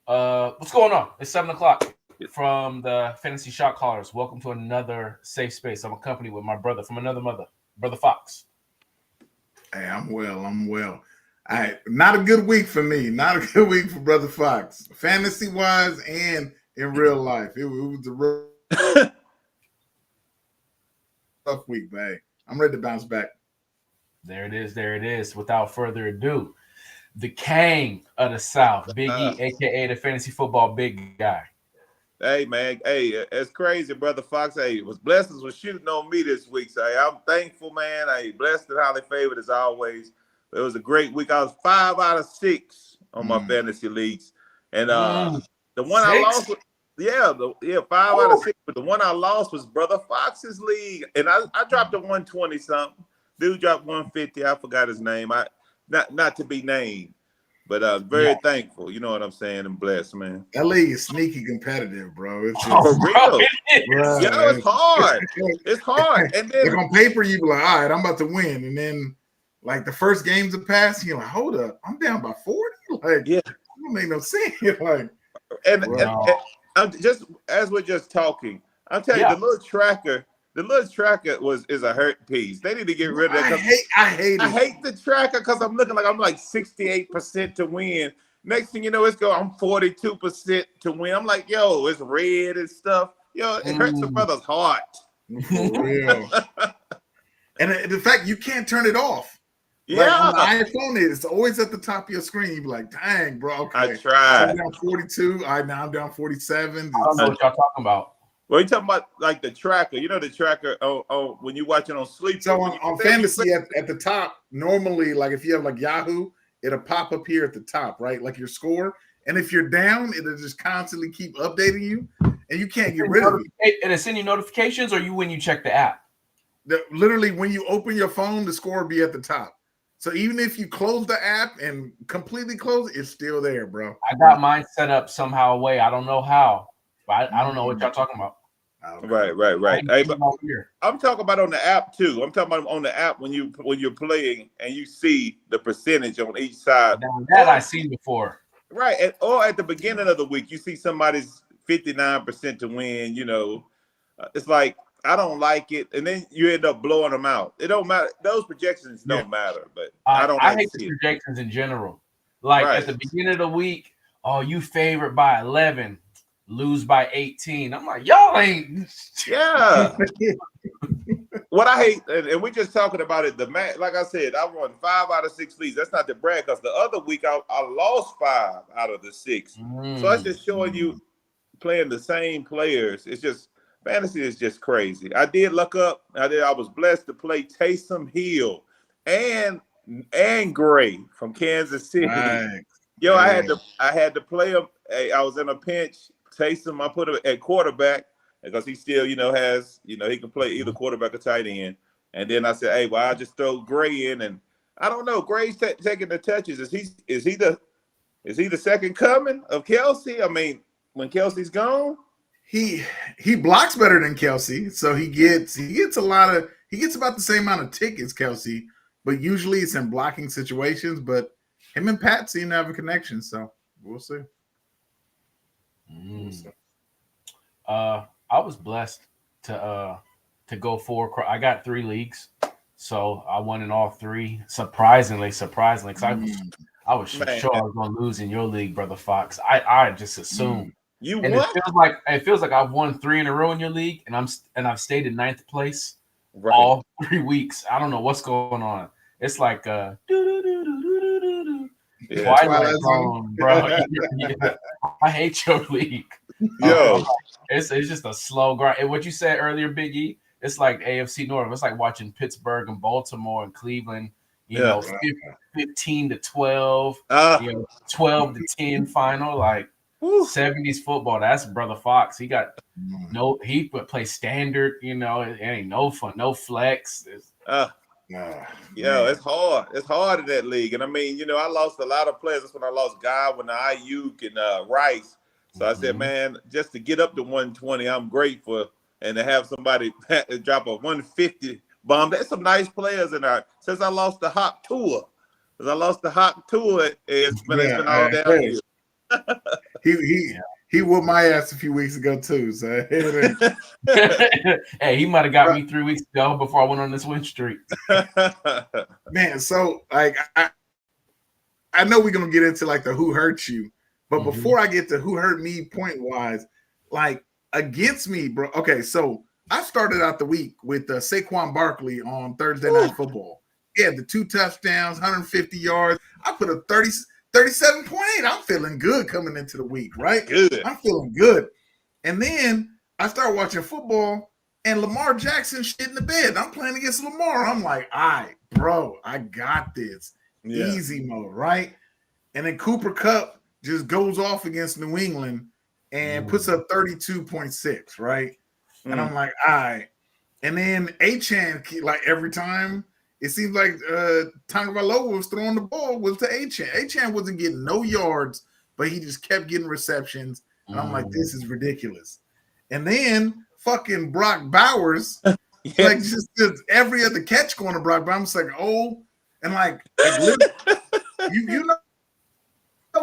What's going on? It's 7 o'clock from the Fantasy Shot Callers. Welcome to another safe space. I'm accompanied with my brother from another mother, Brother Fox. Hey, I'm well. I'm well. All right, not a good week for me. Not a good week for Brother Fox, fantasy wise and in real life. It was a rough week, but hey, I'm ready to bounce back. There it is. There it is. Without further ado, the King of the South, Big E, aka the fantasy football big guy. Hey man, hey, it's crazy, brother Fox. Hey, it was blessings was shooting on me this week. So hey, I'm thankful, man. Hey, blessed and highly favored as always. It was a great week. I was 5 out of 6 on my fantasy leagues, and the one I lost, was, 5 out of 6. But the one I lost was brother Fox's league, and I dropped a 120 something. Dude dropped 150. I forgot his name. I not to be named. But very thankful, you know what I'm saying, and blessed, man. That league is sneaky competitive, bro. It's just, for real. Bro, it's hard. It's hard. And then like on paper, you be like, all right, I'm about to win. And then like the first games of passing, you're like, hold up, I'm down by 40. Like, it don't make no sense. Like, and just as we're just talking, I'm telling you, the little tracker is a hurt piece. They need to get rid of it. I hate the tracker because I'm looking like I'm like 68% to win. Next thing you know, I'm 42% to win. I'm like, yo, it's red and stuff. Yo, it hurts a brother's heart. For real. And the fact you can't turn it off. Yeah. Like on the iPhone, it's always at the top of your screen. You be like, dang, bro. Okay. I tried. I'm down 42. Now I'm down 47. I don't know what y'all talking about. Well, you talking about like the tracker? You know the tracker when you watch it on Sleep. So on fantasy at the top, normally, like if you have like Yahoo, it'll pop up here at the top, right? Like your score. And if you're down, it'll just constantly keep updating you, and you can't get rid of it. And it send you notifications, or you when you check the app. Literally, when you open your phone, the score will be at the top. So even if you close the app and completely close it, it's still there, bro. I got mine set up somehow away. I don't know how, but I don't know what y'all talking about. Right. Hey, but I'm talking about on the app too. I'm talking about on the app when you're playing and you see the percentage on each side. Now, that I've seen before. Right, or at the beginning of the week, you see somebody's 59% to win. You know, it's like I don't like it, and then you end up blowing them out. It don't matter; those projections don't matter. But I don't. I hate the projections in general. Like at the beginning of the week, you favored by 11. Lose by 18. I'm like, y'all ain't. Yeah. What I hate, and we're just talking about it. Like I said, I won 5 out of 6 leagues. That's not the brag, because the other week I lost 5 out of the 6. So that's just showing you playing the same players. It's just fantasy is just crazy. I did look up. I was blessed to play Taysom Hill and Gray from Kansas City. Right. Yo, I had to play him. I was in a pinch. Taysom, I put him at quarterback because he still, has, he can play either quarterback or tight end. And then I said, hey, well, I'll just throw Gray in, and I don't know. Gray's taking the touches. Is he the second coming of Kelsey? I mean, when Kelsey's gone, he blocks better than Kelsey, so he gets about the same amount of tickets, Kelsey, but usually it's in blocking situations. But him and Pat seem to have a connection, so we'll see. I was blessed to go 4. I got 3 leagues, so I won in all 3. Surprisingly, because I was sure I was going to lose in your league, Brother Fox. I just assumed you won. It feels like I've won 3 in a row in your league, and I've stayed in 9th place all 3 weeks. I don't know what's going on. It's like Twilight Zone, bro. I hate your league. Yo, it's just a slow grind. And what you said earlier, Big E, it's like AFC North. It's like watching Pittsburgh and Baltimore and Cleveland. 15-12, 12-10 final, like 70s football. That's Brother Fox. He got he would play standard. It ain't no fun, no flex. It's hard. It's hard in that league. And I mean, I lost a lot of players. That's when I lost Godwin, Ayuk, and Rice. So I said, man, just to get up to 120, I'm grateful. And to have somebody drop a 150 bomb. There's some nice players in there. Since I lost the Hawk Tour. It's been all downhill. he whooped my ass a few weeks ago too. So hey, he might have got me 3 weeks ago before I went on this win streak. Man, so like I know we're gonna get into like the who hurt you, but before I get to who hurt me point wise, like against me, bro. Okay, so I started out the week with Saquon Barkley on Thursday Night Football. He had the 2 touchdowns, 150 yards. I put a 37.8. I'm feeling good coming into the week, right? Good. I'm feeling good. And then I start watching football, and Lamar Jackson shit in the bed. I'm playing against Lamar. I'm like, all right, bro, I got this. Yeah. Easy mode, right? And then Cooper Kupp just goes off against New England and puts up 32.6, right? And I'm like, all right. And then Achane, like every time, it seems like Tagovailoa was throwing the ball was to Achane. Achane wasn't getting no yards, but he just kept getting receptions. And I'm like, this is ridiculous. And then fucking Brock Bowers, like just every other catch going to Brock Bowers. I'm just like, oh, and like you know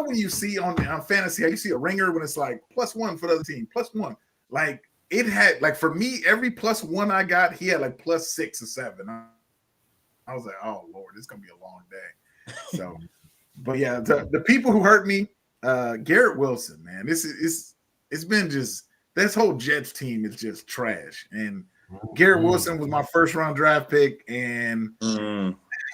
when you see on fantasy, how you see a ringer when it's like +1 for the other team, +1. Like it had like for me, every +1 I got, he had like +6 or 7. I was like, oh Lord, it's gonna be a long day. So, but yeah, the people who hurt me, Garrett Wilson, man, it's been just this whole Jets team is just trash. And Garrett Wilson was my first round draft pick, and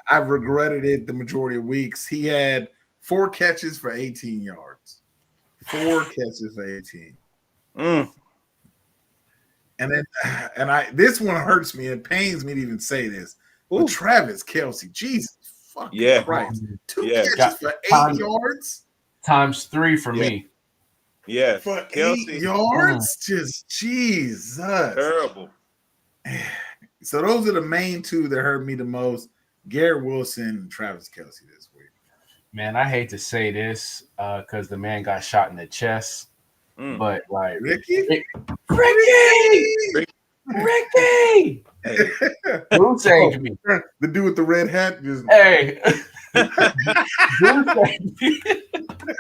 I've regretted it the majority of weeks. He had 4 catches for 18 yards. 4 catches for 18. And then this one hurts me. It pains me to even say this. But Travis Kelce, Jesus fucking Christ. 2 catches for 8 yards. Times 3 for me. Yeah. For Kelce. 8 yards? Just Jesus. Terrible. So those are the main 2 that hurt me the most. Garrett Wilson and Travis Kelce this week. Man, I hate to say this because the man got shot in the chest. But like Ricky! Who saved me? The dude with the red hat. Just... Hey.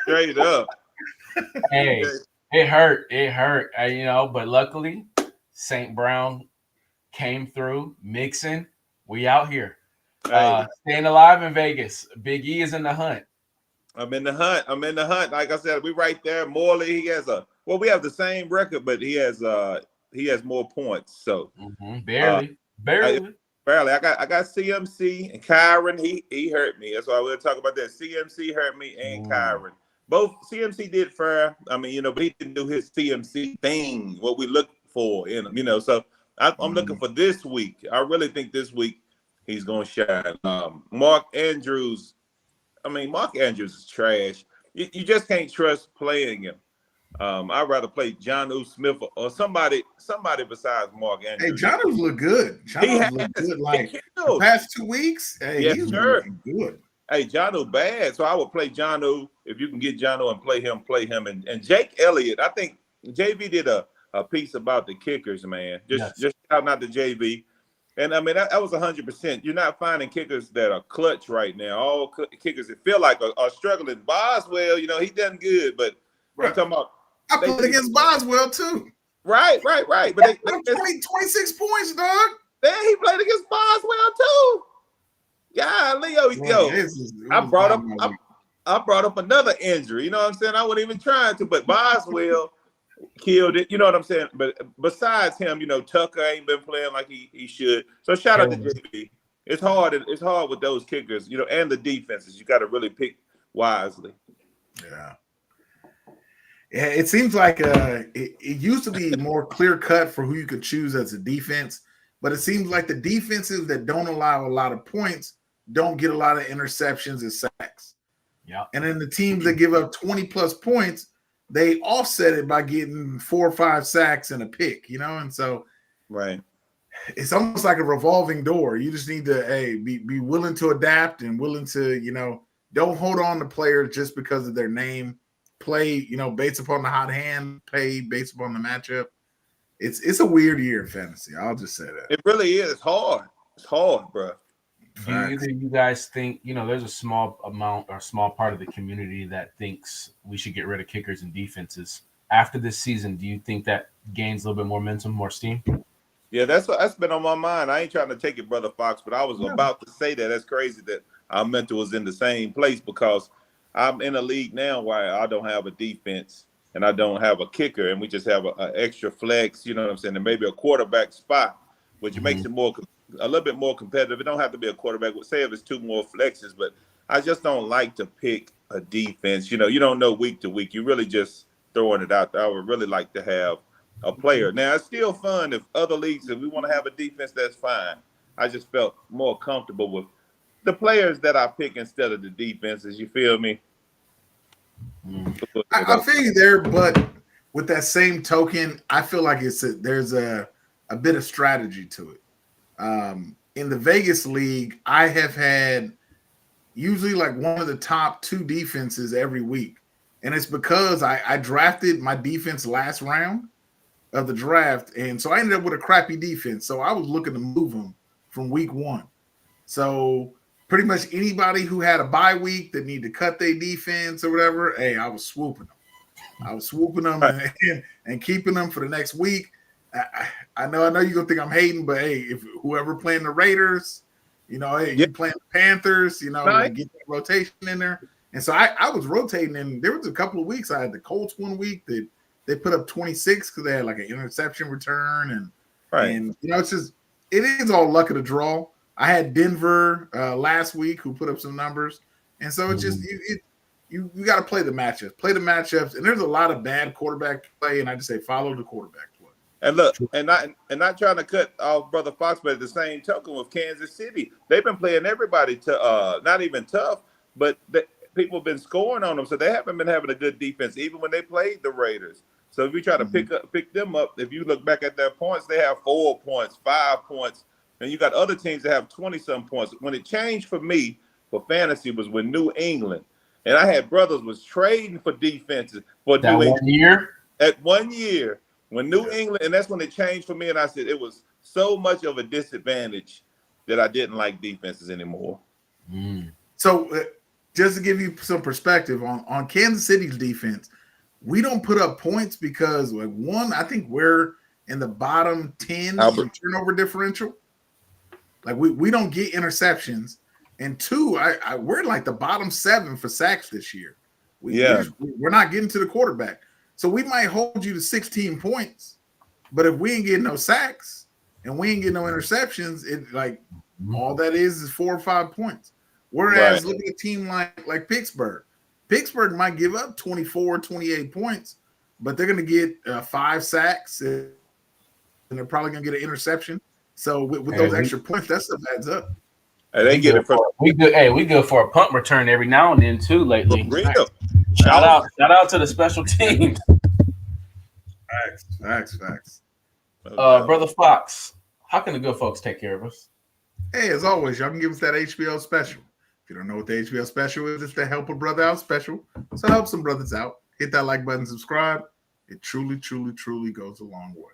Straight up. Hey, it hurt. But luckily, St. Brown came through, mixing. We out here. Staying alive in Vegas. Big E is in the hunt. I'm in the hunt. Like I said, we right there. Morley, he has we have the same record, but he has more points. So barely. I got CMC and Kyron. He hurt me. That's why we'll talk about that. CMC hurt me and Kyron. Both CMC did fair. I mean, but he didn't do his CMC thing, what we look for in him, So I'm looking for this week. I really think this week he's gonna shine. Mark Andrews is trash. You just can't trust playing him. I'd rather play Jonnu Smith or somebody besides Mark Andrews. Hey, Jonnu look good. Jonnu look good. Like the past 2 weeks, he's looking good. Hey, Jonnu bad. So I would play Jonnu if you can get Jonnu and play him. And Jake Elliott, I think JV did a piece about the kickers, man. Just shout out to JV. And I mean, that was 100%. You're not finding kickers that are clutch right now. All kickers that feel like are struggling. Boswell, he done good, but I'm talking about. I played against Boswell too. Right. But they 26 points, dog. Then he played against Boswell too. Yeah, Leo. I brought up another injury. You know what I'm saying? I wasn't even trying to, but Boswell killed it. You know what I'm saying? But besides him, Tucker ain't been playing like he should. So shout out to JB. It's hard. It's hard with those kickers, and the defenses. You got to really pick wisely. Yeah. Yeah, it seems like it used to be more clear cut for who you could choose as a defense, but it seems like the defenses that don't allow a lot of points don't get a lot of interceptions and sacks. Yeah. And then the teams that give up 20 plus points, they offset it by getting 4 or 5 sacks and a pick, and so right. It's almost like a revolving door. You just need to be willing to adapt and willing to, don't hold on to players just because of their name. Play, based upon the hot hand, pay based upon the matchup. It's a weird year in fantasy. I'll just say that. It really is hard. It's hard, bro. Do either of you guys think, there's a small amount or small part of the community that thinks we should get rid of kickers and defenses after this season? Do you think that gains a little bit more momentum, more steam? Yeah, that's been on my mind. I ain't trying to take it, Brother Fox, but I was about to say that. That's crazy that our mentor was in the same place, because I'm in a league now where I don't have a defense and I don't have a kicker, and we just have an extra flex, you know what I'm saying, and maybe a quarterback spot, which makes it a little bit more competitive. It don't have to be a quarterback. We'll say if it's 2 more flexes, but I just don't like to pick a defense. You don't know week to week. You really just throwing it out there. I would really like to have a player. Now, it's still fun if other leagues, if we want to have a defense, that's fine. I just felt more comfortable with the players that I pick instead of the defenses. You feel me? I feel you there, but with that same token, I feel like there's a bit of strategy to it. In the Vegas league, I have had usually like one of the top 2 defenses every week. And it's because I drafted my defense last round of the draft. And so I ended up with a crappy defense. So I was looking to move them from week 1. So pretty much anybody who had a bye week that needed to cut their defense or whatever, hey, I was swooping them. And keeping them for the next week. I know you're gonna think I'm hating, but hey, if whoever playing the Raiders, you playing the Panthers, get that rotation in there. And so I was rotating, and there was a couple of weeks I had the Colts one week that they put up 26 because they had like an interception return, and it's just it is all luck of the draw. I had Denver last week who put up some numbers, and so it's just you got to play the matchups, and there's a lot of bad quarterback play, and I just say follow the quarterback play. And look, and not trying to cut off Brother Fox, but at the same token with Kansas City, they've been playing everybody to not even tough, but people have been scoring on them, so they haven't been having a good defense, even when they played the Raiders. So if you try to pick them up, if you look back at their points, they have 4 points, 5 points, and you got other teams that have 20-some points. When it changed for me for fantasy was when New England, and I had brothers was trading for defenses for that New England. 1 year? At 1 year. When New England, and that's when it changed for me, and I said it was so much of a disadvantage that I didn't like defenses anymore. So just to give you some perspective on Kansas City's defense, we don't put up points because, like, one, I think we're in the bottom 10 in turnover differential. Like, we don't get interceptions. And 2, we're like the bottom 7 for sacks this year. We're not getting to the quarterback. So we might hold you to 16 points, but if we ain't getting no sacks and we ain't getting no interceptions, it like all that is 4 or 5 points. Whereas look at a team like Pittsburgh. Pittsburgh might give up 24, 28 points, but they're going to get 5 sacks and they're probably going to get an interception. So with those extra points, that stuff adds up. They get it. We go for a punt return every now and then too lately. Real. Shout out to the special teams. Facts. Brother Fox, how can the good folks take care of us? Hey, as always, y'all can give us that HBO special. If you don't know what the HBO special is, it's the Help a Brother Out special. So help some brothers out. Hit that like button, subscribe. It truly, truly, truly goes a long way.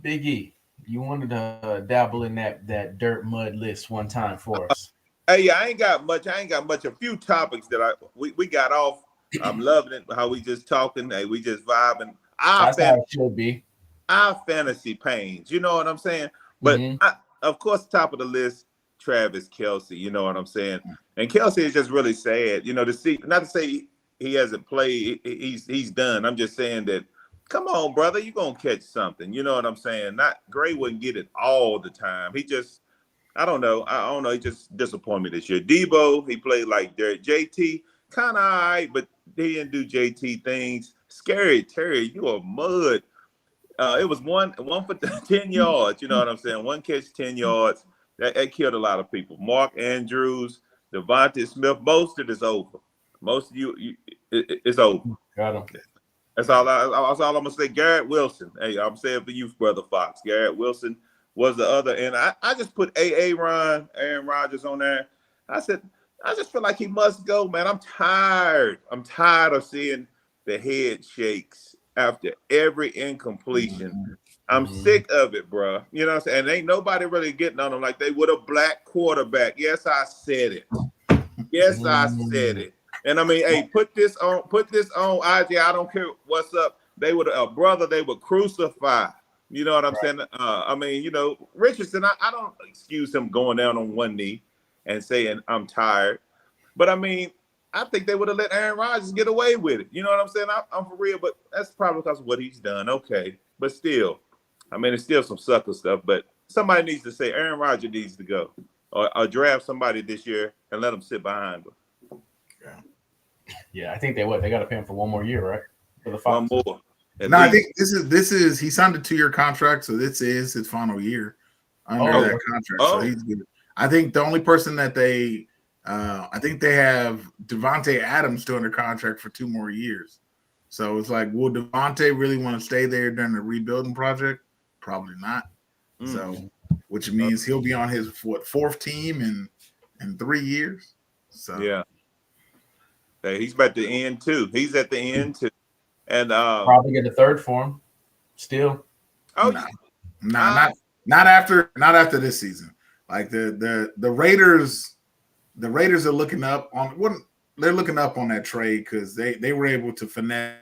Big E, you wanted to dabble in that dirt mud list one time for us. Hey, I ain't got much. A few topics that we got off. I'm loving it. How we just talking. Hey, we just vibing. That's how it should be. Our fantasy pains. You know what I'm saying? But of course, top of the list, Travis Kelce. You know what I'm saying? And Kelce is just really sad. To see. Not to say he hasn't played. He's done. I'm just saying that. Come on, brother. You're gonna catch something. You know what I'm saying? Gray wouldn't get it all the time. He just. I don't know. He just disappointed me this year. Debo, he played like Derek. JT, kind of all right, but he didn't do JT things. Scary Terry, you are mud. It was one for 10 yards. You know what I'm saying? 1 catch, 10 yards. That killed a lot of people. Mark Andrews, Devontae Smith. Most of it is over. Most of it's over. Got him. That's all I'm gonna say. Garrett Wilson. Hey, I'm saying for you, Brother Fox. Garrett Wilson was the other, and I just put Aaron Rodgers on there. I said, I just feel like he must go, man. I'm tired of seeing the head shakes after every incompletion. I'm sick of it, bro. You know what I'm saying? And ain't nobody really getting on them like they would a black quarterback. Yes, I said it. Yes, I said it. And I mean, hey, put this on IG. I don't care what's up. They would a brother, they would crucify. You know what I'm saying? I mean, you know, Richardson, I don't excuse him going down on one knee and saying I'm tired. But I mean, I think they would have let Aaron Rodgers get away with it. You know what I'm saying? I'm for real, but that's probably because of what he's done. Okay. But still, I mean, it's still some sucker stuff, but somebody needs to say Aaron Rodgers needs to go or draft somebody this year and let him sit behind him. Yeah, I think they got to pay him for one more year, right? For the One more. No, I think this is he signed a 2-year contract, so this is his final year under that contract. So he's good. I think the only person that I think they have Devontae Adams still under contract for 2 more years. So it's like, will Devontae really want to stay there during the rebuilding project? Probably not. So, which means he'll be on his 4th team in 3 years. So yeah, he's about to end too. He's at the end too, and probably get a 3rd for him. Still, not after this season. Like the Raiders, are looking up on they're looking up on that trade because they were able to finesse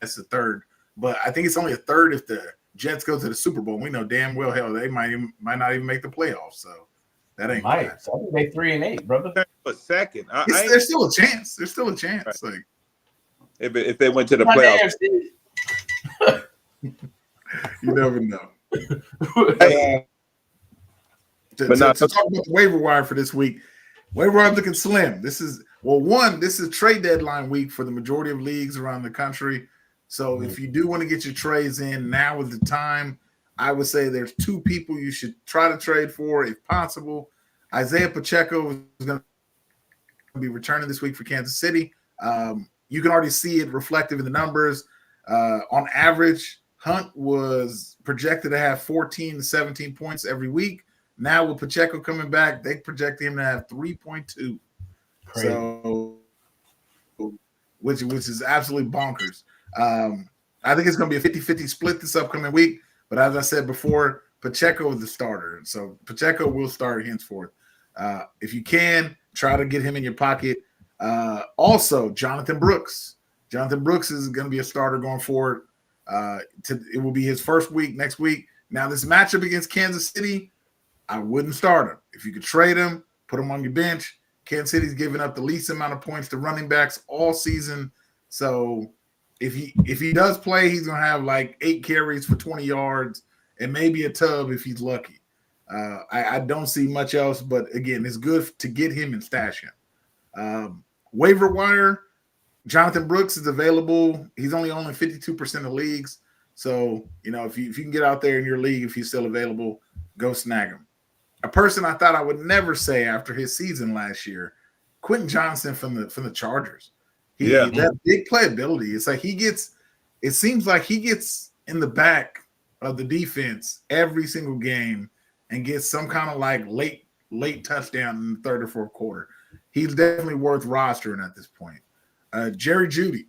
a 3rd, but I think it's only a 3rd if the Jets go to the Super Bowl. We know damn well hell they might not even make the playoffs. So that ain't might. So I think they 3-8, brother. But second, there's still a chance. There's still a chance. Right. Like if they went to the playoffs, you never know. To talk about the waiver wire for this week, waiver wire looking slim. This is trade deadline week for the majority of leagues around the country. So if you do want to get your trades in, now is the time. I would say there's 2 people you should try to trade for if possible. Isaiah Pacheco is going to be returning this week for Kansas City. You can already see it reflective in the numbers. On average, Hunt was projected to have 14 to 17 points every week. Now with Pacheco coming back, they project him to have 3.2. So, which is absolutely bonkers. I think it's going to be a 50-50 split this upcoming week. But as I said before, Pacheco is the starter. So Pacheco will start henceforth. If you can, try to get him in your pocket. Also, Jonathan Brooks. Jonathan Brooks is going to be a starter going forward. It will be his first week next week. Now, this matchup against Kansas City, I wouldn't start him. If you could trade him, put him on your bench. Kansas City's giving up the least amount of points to running backs all season. So if he does play, he's going to have like 8 carries for 20 yards and maybe a tub if he's lucky. I don't see much else, but again, it's good to get him and stash him. Waiver wire, Jonathan Brooks is available. He's only 52% of leagues. So, if you can get out there in your league, if he's still available, go snag him. A person I thought I would never say after his season last year, Quentin Johnson from the Chargers. That big playability. It's like it seems like he gets in the back of the defense every single game and gets some kind of like late touchdown in the 3rd or 4th quarter. He's definitely worth rostering at this point. Jerry Jeudy.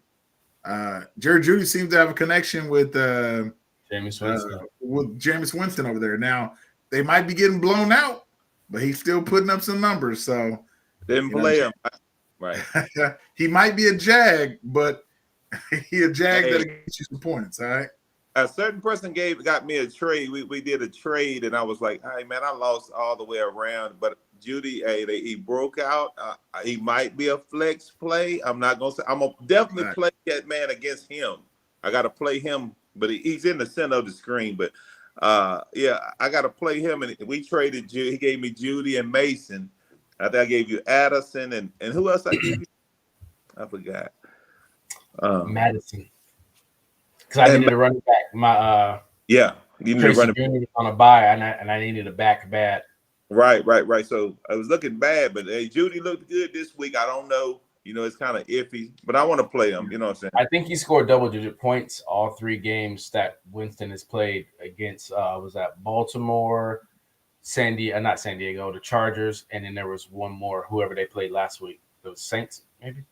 Jerry Jeudy seems to have a connection with Jameis Winston over there. Now, they might be getting blown out, but he's still putting up some numbers. So didn't play him. Right. He might be a jag, but he a jag that'll get you some points, all right? A certain person got me a trade. We did a trade, and I was like, hey, man, I lost all the way around. But Jeudy, he broke out. He might be a flex play. I'm not going to say. I'm going to definitely play that man against him. I got to play him, but he's in the center of the screen. But, I got to play him. And we traded Jeudy. He gave me Jeudy and Mason. I think I gave you Addison. And who else I gave you? I forgot. Madison. Because I needed to run back. You need to run it on a bye, and I needed a back bad. Right. So I was looking bad, but Jeudy looked good this week. I don't know. It's kind of iffy, but I want to play him. You know what I'm saying? I think he scored double-digit points all 3 games that Winston has played against. Was that Baltimore, not San Diego, the Chargers, and then there was one more. Whoever they played last week, the Saints, maybe.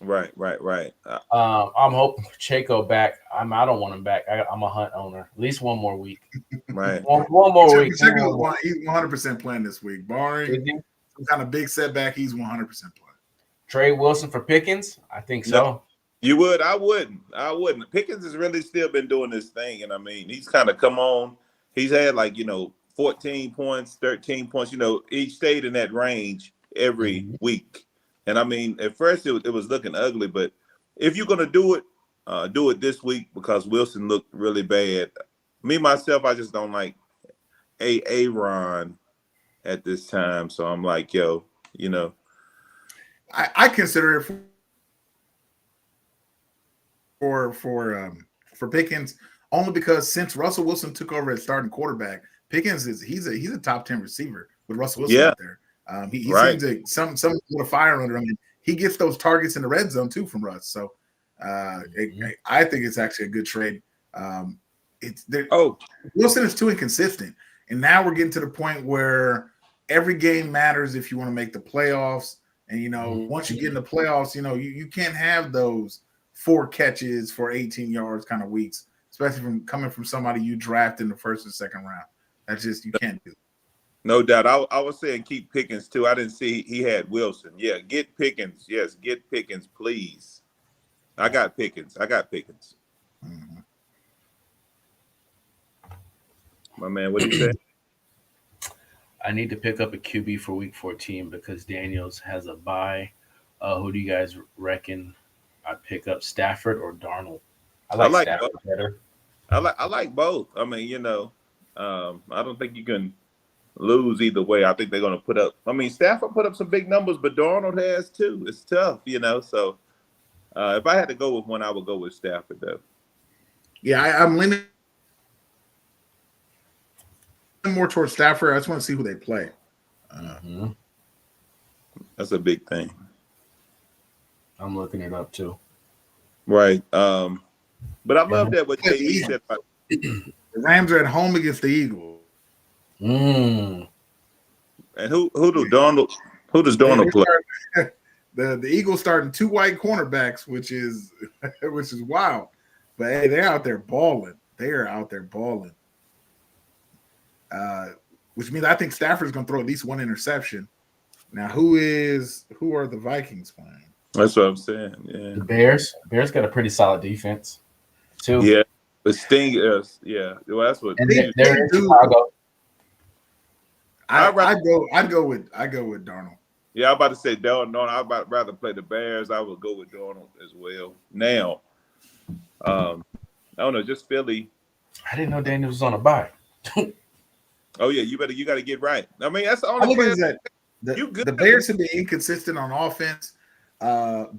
Right. I'm hoping Pacheco back. I don't want him back. I'm a Hunt owner. At least one more week. Right. One more week. He's 100% playing this week, barring some kind of big setback. He's 100% playing. Trey Wilson for Pickens? I think so. No, you would? I wouldn't. Pickens has really still been doing this thing, and I mean, he's kind of come on. He's had 14 points, 13 points. Each stayed in that range every week. And I mean, at first it was looking ugly, but if you're gonna do it this week because Wilson looked really bad. Me myself, I just don't like Aaron at this time. So I'm like, I consider it for Pickens only because since Russell Wilson took over as starting quarterback, Pickens he's a top 10 receiver with Russell Wilson out there. He seems like some with a fire under him. He gets those targets in the red zone too from Russ. So I think it's actually a good trade. Wilson is too inconsistent, and now we're getting to the point where every game matters if you want to make the playoffs. And once you get in the playoffs, you can't have those 4 catches for 18 yards kind of weeks, especially from coming from somebody you draft in the first and second round. That's just you can't do. No doubt. I was saying keep Pickens too. I didn't see he had Wilson. Yeah, get Pickens. Yes, get Pickens, please. I got Pickens. Mm-hmm. My man, what do you say? I need to pick up a QB for week 14 because Daniels has a bye. Who do you guys reckon I pick up, Stafford or Darnold? I like Stafford both. better. I like both. I mean, I don't think you can lose either way. I think they're going to put up. I mean, Stafford put up some big numbers, but Darnold has too. It's tough, So if I had to go with one, I would go with Stafford, though. Yeah, I'm leaning more towards Stafford. I just want to see who they play. That's a big thing. I'm looking it up too. Right. But I love that what JD said about the Rams are at home against the Eagles. And who does Darnold play? The Eagles starting 2 white cornerbacks, which is wild. But hey, they're out there balling. Which means I think Stafford's going to throw at least 1 interception. Now, who are the Vikings playing? That's what I'm saying. Yeah, the Bears. Bears got a pretty solid defense too. Yeah, but Sting is. Yeah, well, that's what. And they're in Chicago. I'd go with Darnold. Yeah, I'm about to say Darnold. I'd rather play the Bears. I would go with Darnold as well. Now, I don't know, just Philly. I didn't know Daniels was on a bye. Oh yeah, you got to get right. I mean, that's the only thing that the Bears have been inconsistent on offense.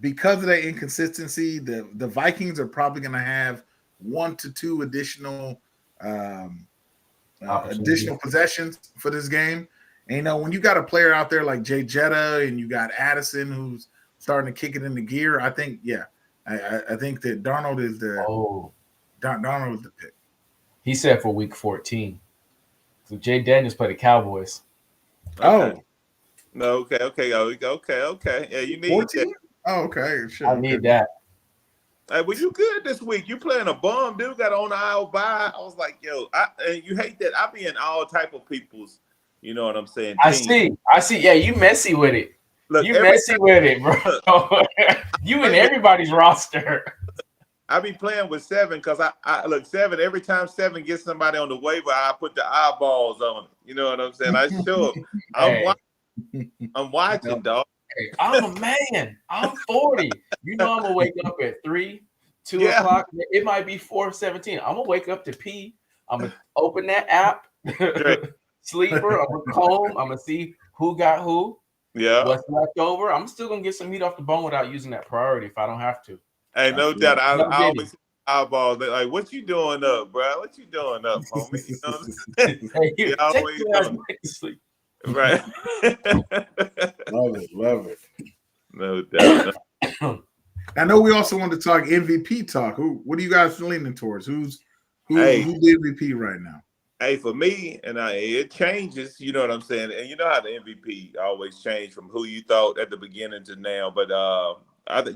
Because of that inconsistency, the Vikings are probably going to have 1 to 2 additional possessions for this game. And when you got a player out there like Jay Jetta and you got Addison who's starting to kick it into gear, I think I think that Darnold is Darnold is the pick. He said for week 14. So Jay Daniels played the Cowboys. Okay. No, okay. Yeah, you need 14? That. Oh, okay. Sure. I need that. Hey, well, you good this week. You playing a bum, dude. Got on the aisle bye. I was like, and you hate that. I be in all type of people's, you know what I'm saying? I see. Yeah, you messy with it. Look, you messy with it, bro. You in everybody's roster. I be playing with 7 because I look 7 every time 7 gets somebody on the waiver. I put the eyeballs on it. You know what I'm saying? I show them. I'm watching, dog. Hey, I'm a man. I'm 40. You know I'm gonna wake up at 3, 2 o'clock. It might be 4:17. I'm gonna wake up to pee. I'm gonna open that app, sleeper. I'm gonna comb. I'm gonna see who got who. Yeah. What's left over? I'm still gonna get some meat off the bone without using that priority if I don't have to. Hey, no doubt. I always eyeballs. They're like, what you doing up, bro? What you doing up, homie? You know what I'm saying? Hey, always sleep. Right. Love it. No doubt. I know we also want to talk MVP talk. What are you guys leaning towards? Who's the MVP right now? Hey, for me, and it changes, you know what I'm saying? And you know how the MVP always change from who you thought at the beginning to now. But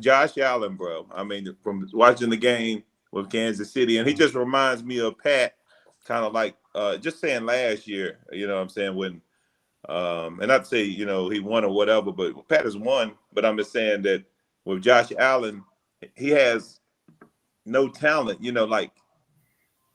Josh Allen, bro. I mean, from watching the game with Kansas City, and he just reminds me of Pat, kind of like just saying last year. You know what I'm saying when. And not to say, he won or whatever, but Pat has won. But I'm just saying that with Josh Allen, he has no talent, like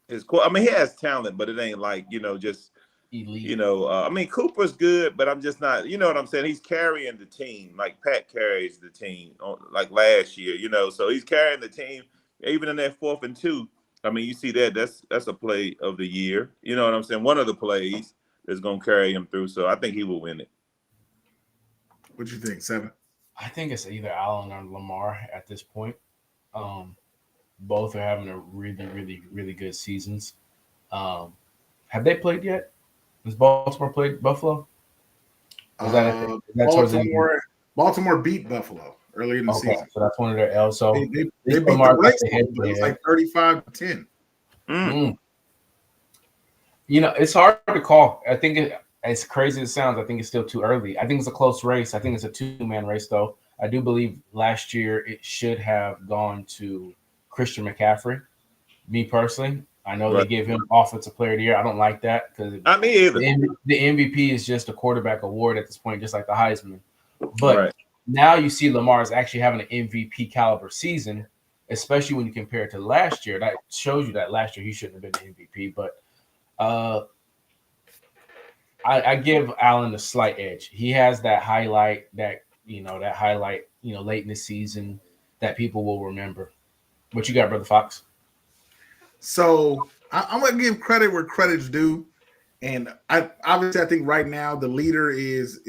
he has talent, but it ain't like, just elite. I mean, Cooper's good, but I'm just not, you know what I'm saying? He's carrying the team like Pat carries the team like last year, so he's carrying the team even in that 4th and 2. I mean, you see that's a play of the year. You know what I'm saying? One of the plays is going to carry him through. So I think he will win it. What you think, Seven? I think it's either Allen or Lamar at this point. Both are having a really, really, really good seasons. Have they played yet? Has Baltimore played Buffalo? Baltimore beat Buffalo early in the season. So that's one of their L's. So they beat the Rays, but it was like 35-10. It's hard to call. I think as crazy as it sounds, I think it's still too early. I think it's a close race. I think it's a 2-man race, though. I do believe last year it should have gone to Christian McCaffrey. Me personally, I know they give him Offensive Player of the Year. I don't like that because not me either. The MVP is just a quarterback award at this point, just like the Heisman. But now you see Lamar is actually having an MVP caliber season, especially when you compare it to last year. That shows you that last year he shouldn't have been the MVP, but. I give Allen a slight edge. He has that highlight late in the season that people will remember. What you got, Brother Fox? So I'm going to give credit where credit's due. And I think right now the leader is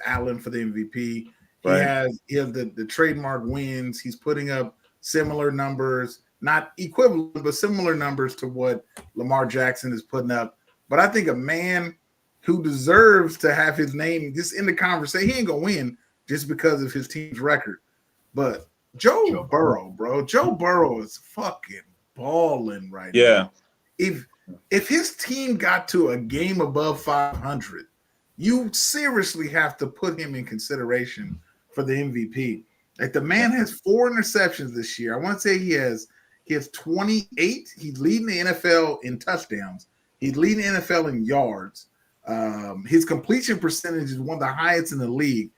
Allen for the MVP. Right. He has the trademark wins. He's putting up similar numbers, not equivalent, but similar numbers to what Lamar Jackson is putting up. But I think a man who deserves to have his name just in the conversation, he ain't going to win just because of his team's record. But Joe Burrow, bro. Joe Burrow is fucking balling right now. If his team got to a game above 500, you seriously have to put him in consideration for the MVP. Like the man has 4 interceptions this year. I want to say he has 28. He's leading the NFL in touchdowns. He's leading the NFL in yards. His completion percentage is one of the highest in the league.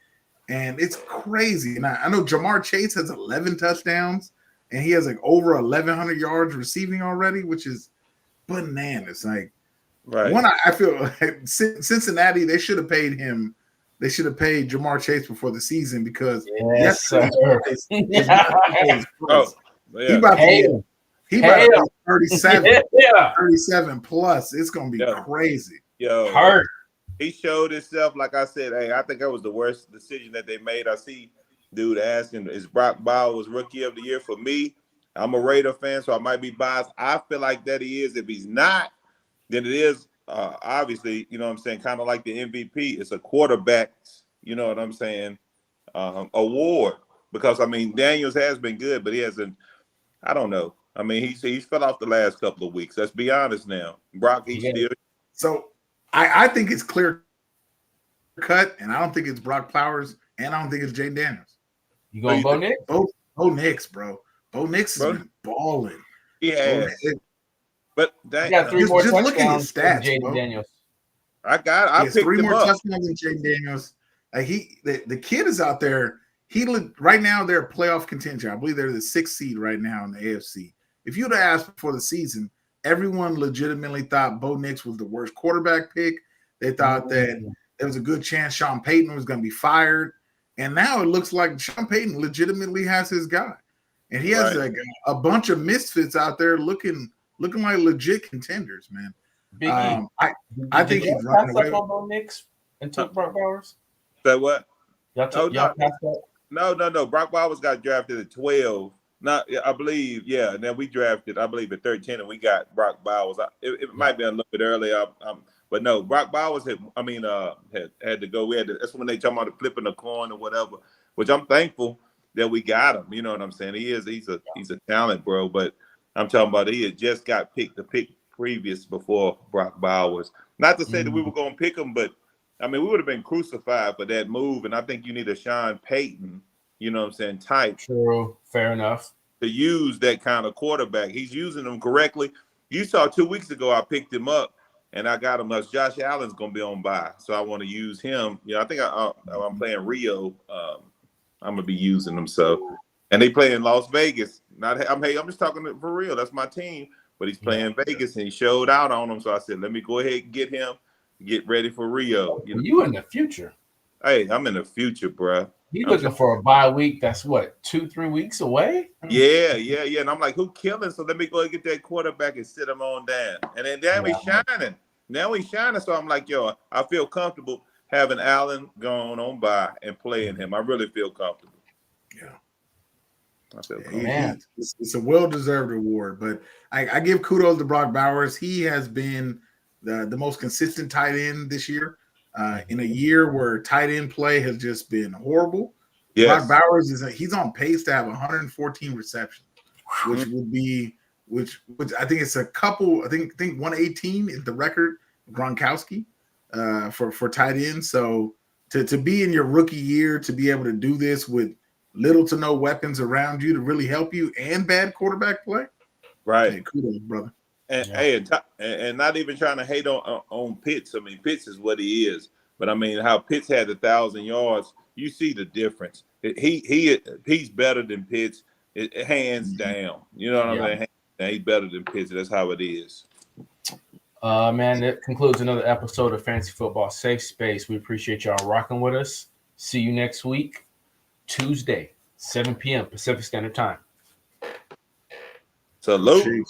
And it's crazy. And I know Jamar Chase has 11 touchdowns and he has like over 1,100 yards receiving already, which is bananas. Like, I feel like Cincinnati, they should have paid him. They should have paid Jamar Chase before the season because he about to get 37 plus. It's gonna be crazy. Hurt. He showed himself, like I said. Hey, I think that was the worst decision that they made. I see dude asking, is Brock Bowers Rookie of the Year? For me, I'm a Raider fan, so I might be biased. I feel like that he is. If he's not, then it is obviously, you know what I'm saying, kind of like the MVP. It's a quarterback, you know what I'm saying, award. Because, I mean, Daniels has been good, but he hasn't, I don't know. I mean, he's fell off the last couple of weeks. Let's be honest now. Brock, he's still. So I think it's clear cut, and I don't think it's Brock Flowers, and I don't think it's Jay Daniels. You going Bo Nix? Bo Nix, bro. Bo Nix has been balling. Yeah. But he got 3 more touchdowns look at his stats, Jay bro. Daniels. I picked 3 more up. touchdowns than Jay Daniels. Like the kid is out there. Right now they're a playoff contention. I believe they're the 6th seed right now in the AFC. If you'd have asked before the season, everyone legitimately thought Bo Nix was the worst quarterback pick. They thought that there was a good chance Sean Payton was going to be fired. And now it looks like Sean Payton legitimately has his guy. And he has like a bunch of misfits out there looking like legit contenders, man. I think he's running away. Bo Nix and took Brock Bowers? That what? Y'all passed that? No. Brock Bowers got drafted at 12. I believe, and then we drafted, I believe, at 13, and we got Brock Bowers. It might be a little bit earlier, but no, Brock Bowers had to go. That's when they talking about flipping a coin or whatever, which I'm thankful that we got him. You know what I'm saying? He's a talent, bro. But I'm talking about he had just got picked the pick previous before Brock Bowers. Not to say that we were going to pick him, but I mean, we would have been crucified for that move. And I think you need a Sean Payton you know what I'm saying, type. True. Fair enough. To use that kind of quarterback. He's using them correctly. You saw 2 weeks ago, I picked him up and I got him as Josh Allen's going to be on bye. So I want to use him. You know, I think I'm playing Rio. I'm going to be using them. So, and they play in Las Vegas. I'm just talking for real. That's my team. But he's playing Vegas and he showed out on them. So I said, let me go ahead and get him, get ready for Rio. You in the future. Hey, I'm in the future, bro. He's looking for a bye week. That's what, 2-3 weeks away? Yeah. And I'm like, who killing? So let me go and get that quarterback and sit him on down. And then now he's shining. Now he's shining. So I'm like, yo, I feel comfortable having Allen gone on by and playing him. I really feel comfortable. Yeah. I feel comfortable. It's a well-deserved award, but I give kudos to Brock Bowers. He has been the most consistent tight end this year. In a year where tight end play has just been horrible, Brock Bowers he's on pace to have 114 receptions, which would be which I think it's a couple. I think 118 is the record, Gronkowski, for tight end. So to be in your rookie year, to be able to do this with little to no weapons around you to really help you and bad quarterback play, right? Hey, kudos, brother. And and not even trying to hate on Pitts. I mean, Pitts is what he is. But I mean, how Pitts had 1,000 yards, you see the difference. He's better than Pitts, hands down. You know what I'm saying? He's better than Pitts. That's how it is. Man, that concludes another episode of Fantasy Football Safe Space. We appreciate y'all rocking with us. See you next week, Tuesday, 7 p.m. Pacific Standard Time. Salute.